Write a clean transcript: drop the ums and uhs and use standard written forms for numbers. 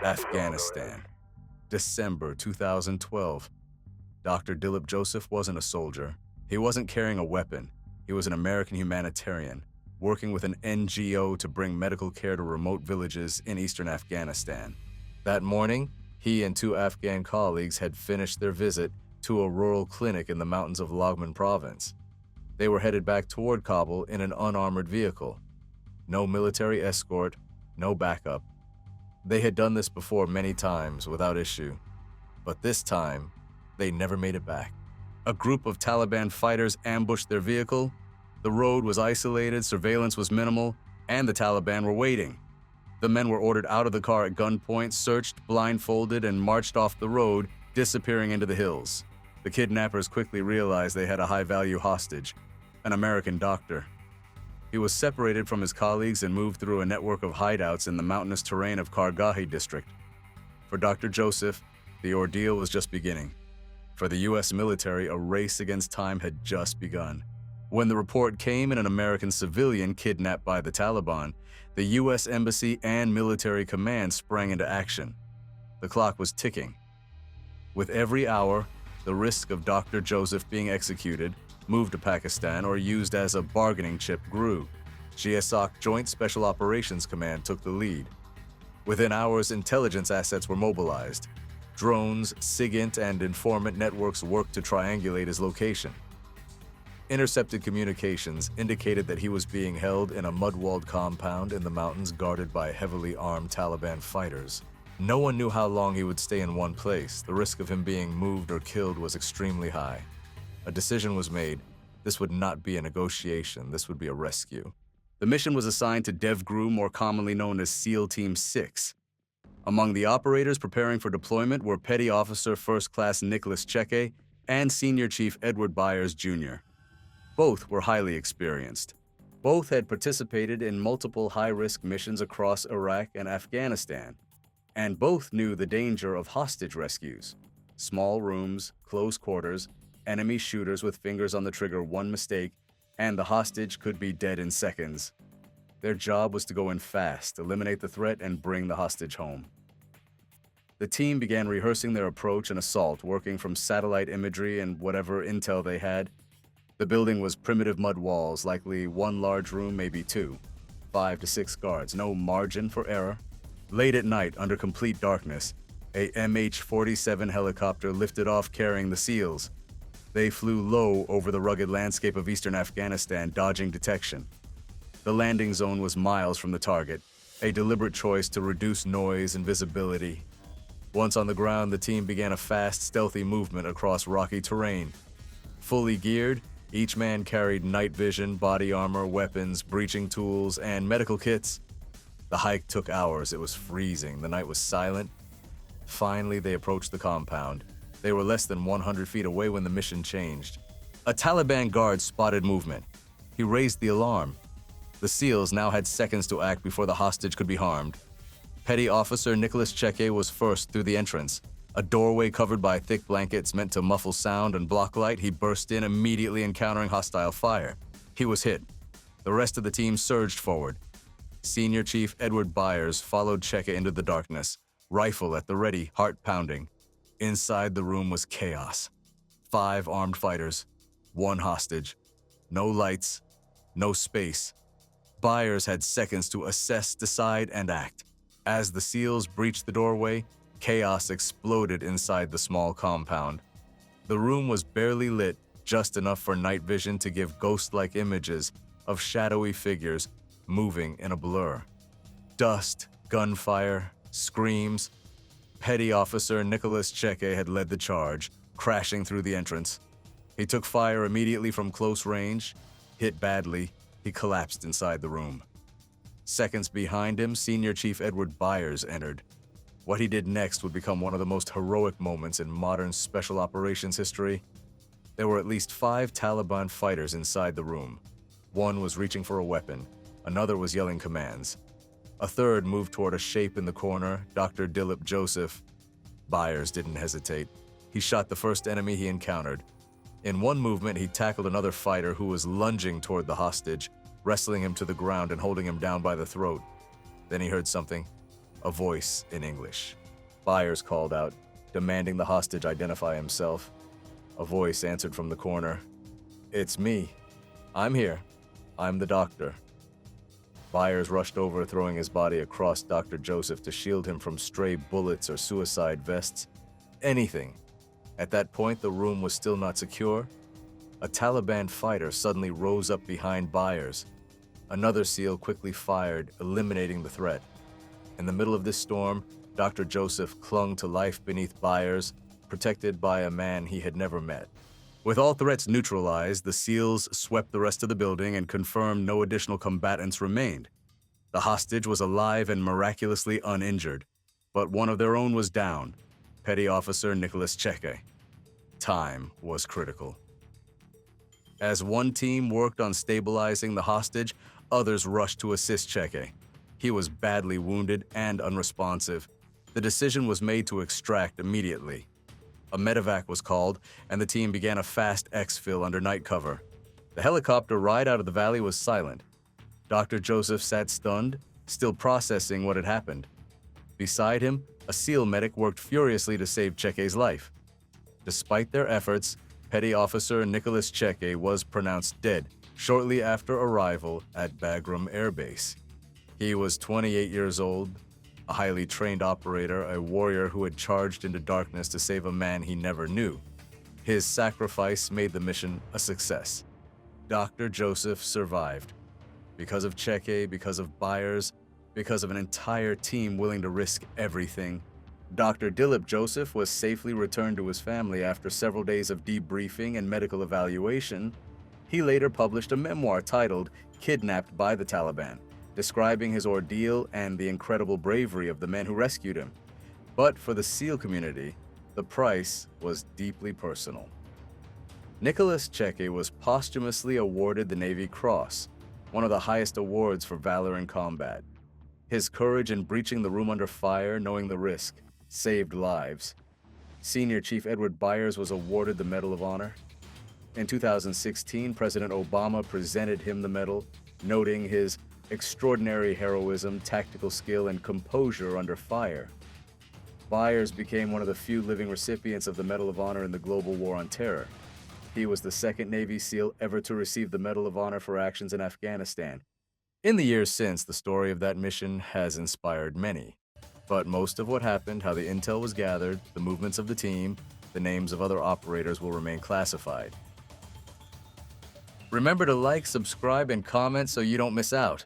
Afghanistan, December 2012. Dr. Dilip Joseph wasn't a soldier. He wasn't carrying a weapon. He was an American humanitarian, working with an NGO to bring medical care to remote villages in eastern Afghanistan. That morning, he and two Afghan colleagues had finished their visit to a rural clinic in the mountains of Loghman province. They were headed back toward Kabul in an unarmored vehicle. No military escort, no backup. They had done this before many times without issue, but this time, they never made it back. A group of Taliban fighters ambushed their vehicle. The road was isolated, surveillance was minimal, and the Taliban were waiting. The men were ordered out of the car at gunpoint, searched, blindfolded, and marched off the road, disappearing into the hills. The kidnappers quickly realized they had a high-value hostage, an American doctor. He was separated from his colleagues and moved through a network of hideouts in the mountainous terrain of Kargahi district. For Dr. Joseph, the ordeal was just beginning. For the U.S. military, a race against time had just begun. When the report came in an American civilian kidnapped by the Taliban, the U.S. Embassy and military command sprang into action. The clock was ticking. With every hour, the risk of Dr. Joseph being executed, moved to Pakistan, or used as a bargaining chip grew. GSOC Joint Special Operations Command took the lead. Within hours, intelligence assets were mobilized. Drones, SIGINT, and informant networks worked to triangulate his location. Intercepted communications indicated that he was being held in a mud-walled compound in the mountains guarded by heavily armed Taliban fighters. No one knew how long he would stay in one place. The risk of him being moved or killed was extremely high. A decision was made. This would not be a negotiation, this would be a rescue. The mission was assigned to DEVGRU, more commonly known as SEAL Team 6. Among the operators preparing for deployment were Petty Officer First Class Nicholas Cheke and Senior Chief Edward Byers, Jr. Both were highly experienced. Both had participated in multiple high-risk missions across Iraq and Afghanistan, and both knew the danger of hostage rescues. Small rooms, close quarters, enemy shooters with fingers on the trigger, one mistake, and the hostage could be dead in seconds. Their job was to go in fast, eliminate the threat, and bring the hostage home. The team began rehearsing their approach and assault, working from satellite imagery and whatever intel they had. The building was primitive mud walls, likely one large room, maybe two. 5 to 6 guards, no margin for error. Late at night, under complete darkness, a MH-47 helicopter lifted off carrying the SEALs. They flew low over the rugged landscape of eastern Afghanistan, dodging detection. The landing zone was miles from the target, a deliberate choice to reduce noise and visibility. Once on the ground, the team began a fast, stealthy movement across rocky terrain. Fully geared, each man carried night vision, body armor, weapons, breaching tools, and medical kits. The hike took hours. It was freezing. The night was silent. Finally, they approached the compound. They were less than 100 feet away when the mission changed. A Taliban guard spotted movement. He raised the alarm. The SEALs now had seconds to act before the hostage could be harmed. Petty Officer Nicholas Cheke was first through the entrance. A doorway covered by thick blankets meant to muffle sound and block light. He burst in, immediately encountering hostile fire. He was hit. The rest of the team surged forward. Senior Chief Edward Byers followed Cheke into the darkness, rifle at the ready, heart pounding. Inside the room was chaos. 5 armed fighters, 1 hostage. No lights, no space. Byers had seconds to assess, decide, and act. As the SEALs breached the doorway, chaos exploded inside the small compound. The room was barely lit, just enough for night vision to give ghost-like images of shadowy figures moving in a blur. Dust, gunfire, screams. Petty Officer Nicholas Cheke had led the charge, crashing through the entrance. He took fire immediately from close range. Hit badly, he collapsed inside the room. Seconds behind him, Senior Chief Edward Byers entered. What he did next would become one of the most heroic moments in modern special operations history. There were at least 5 Taliban fighters inside the room. One was reaching for a weapon. Another was yelling commands. A third moved toward a shape in the corner, Dr. Dilip Joseph. Byers didn't hesitate. He shot the first enemy he encountered. In one movement, he tackled another fighter who was lunging toward the hostage, wrestling him to the ground and holding him down by the throat. Then he heard something. a voice in English. Byers called out, demanding the hostage identify himself. A voice answered from the corner, "It's me. I'm here. I'm the doctor." Byers rushed over, throwing his body across Dr. Joseph to shield him from stray bullets or suicide vests. Anything. At that point, the room was still not secure. A Taliban fighter suddenly rose up behind Byers. Another SEAL quickly fired, eliminating the threat. In the middle of this storm, Dr. Joseph clung to life beneath Byers, protected by a man he had never met. With all threats neutralized, the SEALs swept the rest of the building and confirmed no additional combatants remained. The hostage was alive and miraculously uninjured, but one of their own was down, Petty Officer Nicholas Cheke. Time was critical. As one team worked on stabilizing the hostage, others rushed to assist Cheke. He was badly wounded and unresponsive. The decision was made to extract immediately. A medevac was called, and the team began a fast exfil under night cover. The helicopter ride out of the valley was silent. Dr. Joseph sat stunned, still processing what had happened. Beside him, a SEAL medic worked furiously to save Cheke's life. Despite their efforts, Petty Officer Nicholas Cheke was pronounced dead shortly after arrival at Bagram Air Base. He was 28 years old, a highly trained operator, a warrior who had charged into darkness to save a man he never knew. His sacrifice made the mission a success. Dr. Joseph survived. Because of Cheke, because of Byers, because of an entire team willing to risk everything. Dr. Dilip Joseph was safely returned to his family after several days of debriefing and medical evaluation. He later published a memoir titled "Kidnapped by the Taliban," describing his ordeal and the incredible bravery of the men who rescued him. But for the SEAL community, the price was deeply personal. Nicholas Cheke was posthumously awarded the Navy Cross, one of the highest awards for valor in combat. His courage in breaching the room under fire, knowing the risk, saved lives. Senior Chief Edward Byers was awarded the Medal of Honor. In 2016, President Obama presented him the medal, noting his extraordinary heroism, tactical skill, and composure under fire. Byers became one of the few living recipients of the Medal of Honor in the global war on terror. He was the second Navy SEAL ever to receive the Medal of Honor for actions in Afghanistan. In the years since, the story of that mission has inspired many. But most of what happened, how the intel was gathered, the movements of the team, the names of other operators will remain classified. Remember to like, subscribe, and comment so you don't miss out.